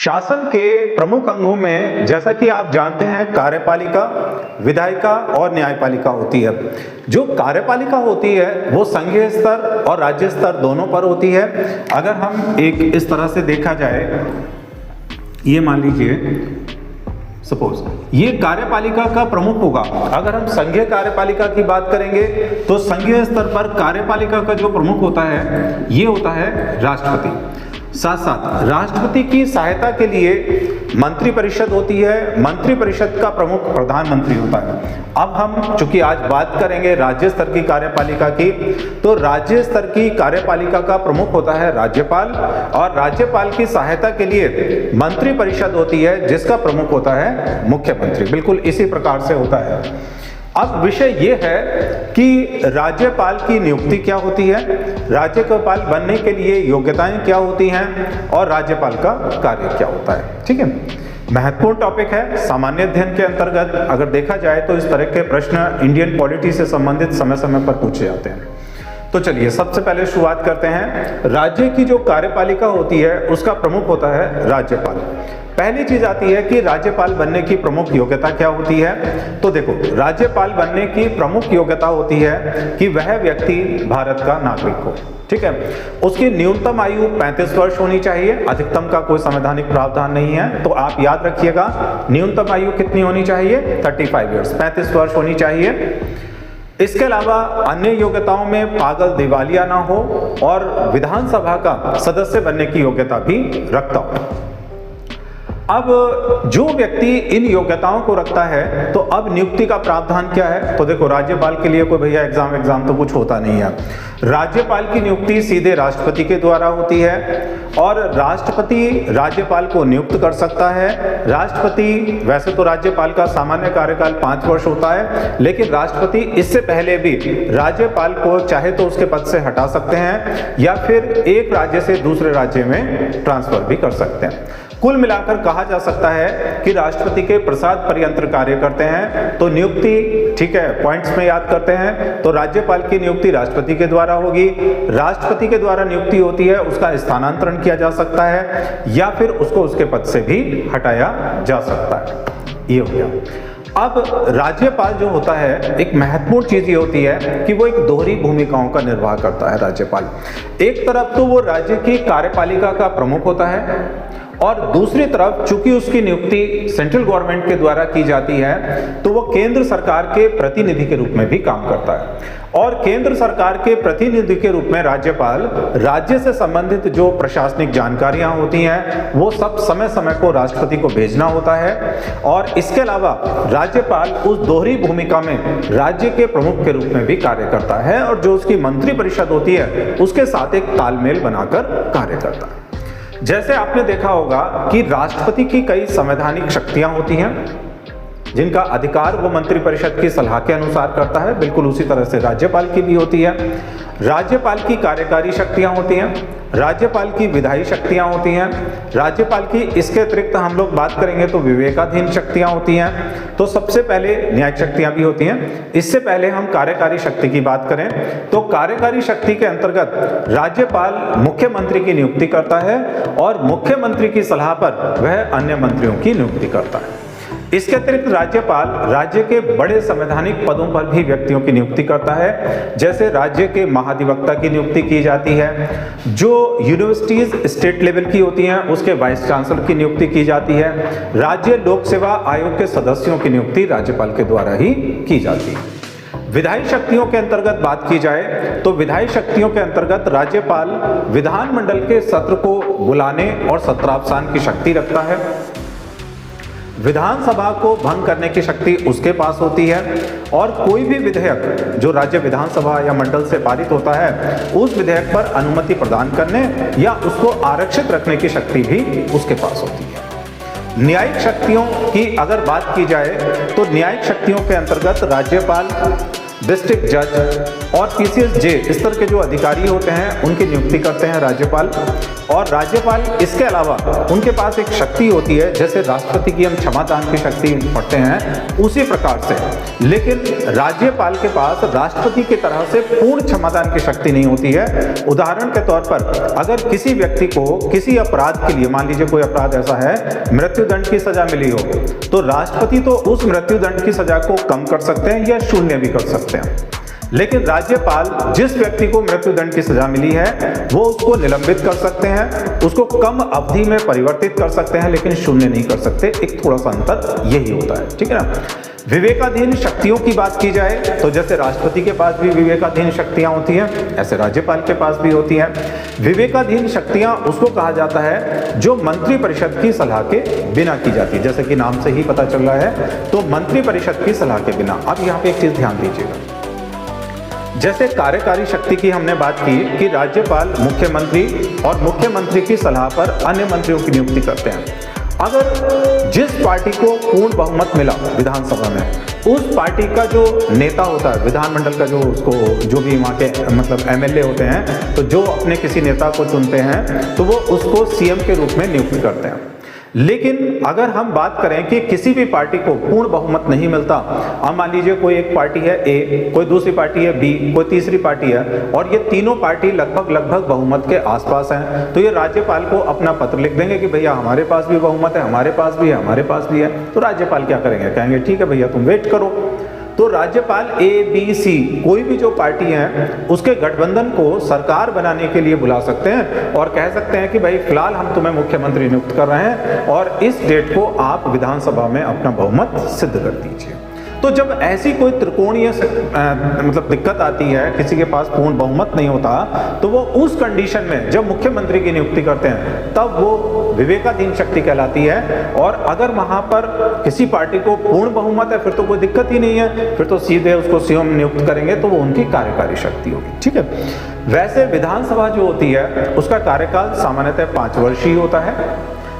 शासन के प्रमुख अंगों में जैसा कि आप जानते हैं कार्यपालिका, विधायिका और न्यायपालिका होती है। जो कार्यपालिका होती है वो संघीय स्तर और राज्य स्तर दोनों पर होती है। अगर हम एक इस तरह से देखा जाए, ये मान लीजिए सपोज ये कार्यपालिका का प्रमुख होगा। अगर हम संघीय कार्यपालिका की बात करेंगे तो संघीय स्तर पर कार्यपालिका का जो प्रमुख होता है ये होता है राष्ट्रपति। साथ साथ राष्ट्रपति की सहायता के लिए मंत्रिपरिषद होती है। मंत्रिपरिषद का प्रमुख प्रधानमंत्री होता है। अब हम चूंकि आज बात करेंगे राज्य स्तर की कार्यपालिका की, तो राज्य स्तर की कार्यपालिका का प्रमुख होता है राज्यपाल और राज्यपाल की सहायता के लिए मंत्रिपरिषद होती है जिसका प्रमुख होता है मुख्यमंत्री। बिल्कुल इसी प्रकार से होता है। अब विषय ये है कि राज्यपाल की नियुक्ति क्या होती है, राज्यपाल बनने के लिए योग्यताएं क्या होती हैं और राज्यपाल का कार्य क्या होता है। ठीक है, महत्वपूर्ण टॉपिक है। सामान्य अध्ययन के अंतर्गत अगर देखा जाए तो इस तरह के प्रश्न इंडियन पॉलिटी से संबंधित समय समय पर पूछे जाते हैं। तो चलिए सबसे पहले शुरुआत करते हैं। राज्य की जो कार्यपालिका होती है उसका प्रमुख होता है राज्यपाल। पहली चीज आती है कि राज्यपाल बनने की प्रमुख योग्यता क्या होती है। तो देखो, राज्यपाल बनने की प्रमुख योग्यता होती है कि वह व्यक्ति भारत का नागरिक हो। ठीक है, उसकी न्यूनतम आयु 35 वर्ष होनी चाहिए। अधिकतम का कोई संवैधानिक प्रावधान नहीं है, तो आप याद रखिएगा न्यूनतम आयु कितनी होनी चाहिए, 35 ईयर्स, 35 वर्ष होनी चाहिए। इसके अलावा अन्य योग्यताओं में पागल दिवालिया ना हो और विधानसभा का सदस्य बनने की योग्यता भी रखता हो। अब जो व्यक्ति इन योग्यताओं को रखता है तो अब नियुक्ति का प्रावधान क्या है। तो देखो, राज्यपाल के लिए कोई भैया एग्जाम तो कुछ होता नहीं है। राज्यपाल की नियुक्ति सीधे राष्ट्रपति के द्वारा होती है और राष्ट्रपति राज्यपाल को नियुक्त कर सकता है। राष्ट्रपति, वैसे तो राज्यपाल का सामान्य कार्यकाल 5 वर्ष होता है, लेकिन राष्ट्रपति इससे पहले भी राज्यपाल को चाहे तो उसके पद से हटा सकते हैं या फिर एक राज्य से दूसरे राज्य में ट्रांसफर भी कर सकते हैं। कुल मिलाकर कहा जा सकता है कि राष्ट्रपति के प्रसाद पर्यंत्र कार्य करते हैं। तो नियुक्ति, ठीक है, पॉइंट्स में याद करते हैं तो राज्यपाल की नियुक्ति राष्ट्रपति के द्वारा होगी। राष्ट्रपति के द्वारा नियुक्ति होती है, उसका स्थानांतरण किया जा सकता है या फिर उसको उसके पद से भी हटाया जा सकता है। ये हो गया। अब राज्यपाल जो होता है, एक महत्वपूर्ण चीज ये होती है कि वो एक दोहरी भूमिकाओं का निर्वाह करता है। राज्यपाल एक तरफ तो वो राज्य की कार्यपालिका का प्रमुख होता है और दूसरी तरफ चूंकि उसकी नियुक्ति सेंट्रल गवर्नमेंट के द्वारा की जाती है तो वो केंद्र सरकार के प्रतिनिधि के रूप में भी काम करता है। और केंद्र सरकार के प्रतिनिधि के रूप में राज्यपाल राज्य से संबंधित जो प्रशासनिक जानकारियां होती हैं वो सब समय समय को राष्ट्रपति को भेजना होता है। और इसके अलावा राज्यपाल उस दोहरी भूमिका में राज्य के प्रमुख के रूप में भी कार्य करता है और जो उसकी मंत्रिपरिषद होती है उसके साथ एक तालमेल बनाकर कार्य करता है। जैसे आपने देखा होगा कि राष्ट्रपति की कई संवैधानिक शक्तियां होती हैं जिनका अधिकार वो मंत्रिपरिषद की सलाह के अनुसार करता है। बिल्कुल उसी तरह से राज्यपाल की भी होती है। राज्यपाल की कार्यकारी शक्तियां होती हैं, राज्यपाल की विधायी शक्तियां होती हैं, राज्यपाल की इसके अतिरिक्त हम लोग बात करेंगे तो विवेकाधीन शक्तियां होती हैं। तो सबसे पहले न्यायिक शक्तियां भी होती हैं। इससे पहले हम कार्यकारी शक्ति की बात करें तो कार्यकारी शक्ति के अंतर्गत राज्यपाल मुख्यमंत्री की नियुक्ति करता है और मुख्यमंत्री की सलाह पर वह अन्य मंत्रियों की नियुक्ति करता है। इसके अतिरिक्त राज्यपाल राज्य के बड़े संवैधानिक पदों पर भी व्यक्तियों की नियुक्ति करता है। जैसे राज्य के महाधिवक्ता की नियुक्ति की जाती है, जो यूनिवर्सिटीज स्टेट लेवल की होती हैं उसके वाइस चांसलर की नियुक्ति की जाती है, राज्य लोक सेवा आयोग के सदस्यों की नियुक्ति राज्यपाल के द्वारा ही की जाती है। विधायी शक्तियों के अंतर्गत बात की जाए तो विधायी शक्तियों के अंतर्गत राज्यपाल विधानमंडल के सत्र को बुलाने और सत्रावसान की शक्ति रखता है। विधानसभा को भंग करने की शक्ति उसके पास होती है और कोई भी विधेयक जो राज्य विधानसभा या मंडल से पारित होता है उस विधेयक पर अनुमति प्रदान करने या उसको आरक्षित रखने की शक्ति भी उसके पास होती है। न्यायिक शक्तियों की अगर बात की जाए तो न्यायिक शक्तियों के अंतर्गत राज्यपाल, डिस्ट्रिक्ट जज और PCS जे स्तर के जो अधिकारी होते हैं उनकी नियुक्ति करते हैं राज्यपाल। और राज्यपाल इसके अलावा उनके पास एक शक्ति होती है, जैसे राष्ट्रपति की हम क्षमादान की शक्ति पढ़ते हैं उसी प्रकार से, लेकिन राज्यपाल के पास राष्ट्रपति की तरह से पूर्ण क्षमादान की शक्ति नहीं होती है। उदाहरण के तौर पर अगर किसी व्यक्ति को किसी अपराध के लिए, मान लीजिए कोई अपराध ऐसा है मृत्युदंड की सजा मिली हो, तो राष्ट्रपति तो उस मृत्युदंड की सजा को कम कर सकते हैं या शून्य भी कर सकते हैं, लेकिन राज्यपाल जिस व्यक्ति को मृत्युदंड की सजा मिली है वो उसको निलंबित कर सकते हैं, उसको कम अवधि में परिवर्तित कर सकते हैं, लेकिन शून्य नहीं कर सकते। एक थोड़ा सा अंतर यही होता है, ठीक है ना। विवेकाधीन शक्तियों की बात की जाए तो जैसे राष्ट्रपति के पास भी विवेकाधीन शक्तियां होती हैं, ऐसे राज्यपाल के पास भी होती हैं। विवेकाधीन शक्तियां उसको कहा जाता है जो मंत्रिपरिषद की सलाह के बिना की जाती है, जैसे कि नाम से ही पता चल रहा है, तो मंत्रिपरिषद की सलाह के बिना। अब यहाँ पे एक चीज ध्यान दीजिएगा, जैसे कार्यकारी शक्ति की हमने बात की कि राज्यपाल मुख्यमंत्री और मुख्यमंत्री की सलाह पर अन्य मंत्रियों की नियुक्ति करते हैं। अगर जिस पार्टी को पूर्ण बहुमत मिला विधानसभा में, उस पार्टी का जो नेता होता है, विधानमंडल का जो उसको जो भी वहाँ के मतलब MLA होते हैं, तो जो अपने किसी नेता को चुनते हैं तो वो उसको CM के रूप में नियुक्त करते हैं। लेकिन अगर हम बात करें कि किसी भी पार्टी को पूर्ण बहुमत नहीं मिलता, अब मान लीजिए कोई एक पार्टी है A, कोई दूसरी पार्टी है B, कोई तीसरी पार्टी है, और ये तीनों पार्टी लगभग बहुमत के आसपास हैं, तो ये राज्यपाल को अपना पत्र लिख देंगे कि भैया हमारे पास भी बहुमत है, हमारे पास भी है, हमारे पास भी है। तो राज्यपाल क्या करेंगे, कहेंगे ठीक है भैया तुम वेट करो। तो राज्यपाल A, B, C कोई भी जो पार्टी है उसके गठबंधन को सरकार बनाने के लिए बुला सकते हैं और कह सकते हैं कि भाई फिलहाल हम तुम्हें मुख्यमंत्री नियुक्त कर रहे हैं और इस डेट को आप विधानसभा में अपना बहुमत सिद्ध कर दीजिए। तो जब ऐसी कोई त्रिकोणीय मतलब दिक्कत आती है, किसी के पास पूर्ण बहुमत नहीं होता, तो वो उस कंडीशन में जब मुख्यमंत्री की नियुक्ति करते हैं तब वो विवेकाधीन शक्ति कहलाती है। और अगर वहां पर किसी पार्टी को पूर्ण बहुमत है फिर तो कोई दिक्कत ही नहीं है, फिर तो सीधे उसको CM नियुक्त करेंगे, तो वो उनकी कार्यकारी शक्ति होगी, ठीक है। वैसे विधानसभा जो होती है उसका कार्यकाल सामान्यतः 5 वर्ष ही होता है,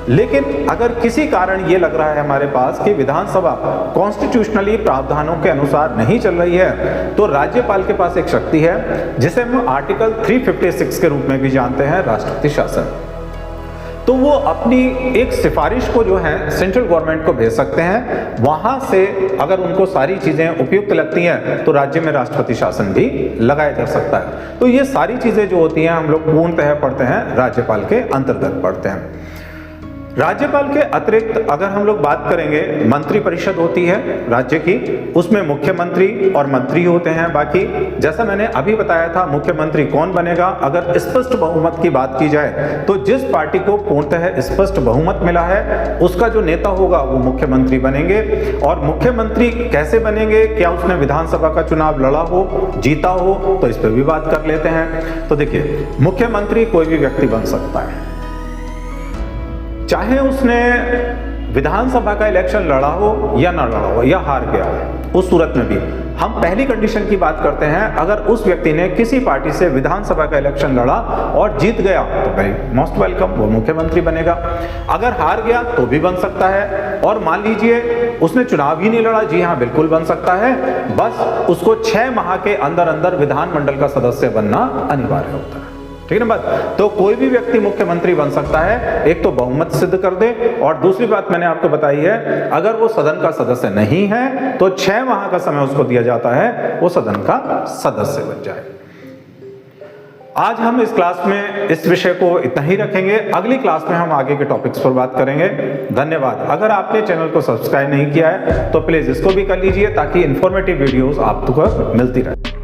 लेकिन अगर किसी कारण ये लग रहा है हमारे पास कि विधानसभा कॉन्स्टिट्यूशनली प्रावधानों के अनुसार नहीं चल रही है, तो राज्यपाल के पास एक शक्ति है जिसे हम आर्टिकल 356 के रूप में भी जानते हैं, राष्ट्रपति शासन। तो वो अपनी एक सिफारिश को जो है सेंट्रल गवर्नमेंट को भेज सकते हैं, वहां से अगर उनको सारी चीजें उपयुक्त लगती हैं तो राज्य में राष्ट्रपति शासन भी लगाया जा सकता है। तो ये सारी चीजें जो होती हैं हम लोग पूर्णतः पढ़ते हैं राज्यपाल के अंतर्गत पढ़ते हैं। राज्यपाल के अतिरिक्त अगर हम लोग बात करेंगे, मंत्रिपरिषद होती है राज्य की, उसमें मुख्यमंत्री और मंत्री होते हैं। बाकी जैसा मैंने अभी बताया था, मुख्यमंत्री कौन बनेगा, अगर स्पष्ट बहुमत की बात की जाए तो जिस पार्टी को पूर्णतः स्पष्ट बहुमत मिला है उसका जो नेता होगा वो मुख्यमंत्री बनेंगे। और मुख्यमंत्री कैसे बनेंगे, क्या उसने विधानसभा का चुनाव लड़ा हो, जीता हो, तो इस पर भी बात कर लेते हैं। तो देखिए, मुख्यमंत्री कोई भी व्यक्ति बन सकता है, चाहे उसने विधानसभा का इलेक्शन लड़ा हो या ना लड़ा हो या हार गया हो, उस सूरत में भी हम पहली कंडीशन की बात करते हैं, अगर उस व्यक्ति ने किसी पार्टी से विधानसभा का इलेक्शन लड़ा और जीत गया तो भाई मोस्ट वेलकम, वो मुख्यमंत्री बनेगा। अगर हार गया तो भी बन सकता है, और मान लीजिए उसने चुनाव ही नहीं लड़ा, जी हाँ बिल्कुल बन सकता है, बस उसको 6 माह के अंदर अंदर विधानमंडल का सदस्य बनना अनिवार्य होता है, ठीक है ना बात। तो कोई भी व्यक्ति मुख्यमंत्री बन सकता है, एक तो बहुमत सिद्ध कर दे, और दूसरी बात मैंने आपको बताई है, अगर वो सदन का सदस्य नहीं है तो 6 माह का समय उसको दिया जाता है, वो सदन का सदस्य बन जाए। आज हम इस क्लास में इस विषय को इतना ही रखेंगे, अगली क्लास में हम आगे के टॉपिक्स पर बात करेंगे। धन्यवाद। अगर आपने चैनल को सब्सक्राइब नहीं किया है तो प्लीज इसको भी कर लीजिए ताकि इंफॉर्मेटिव वीडियोस आपको मिलती रहे।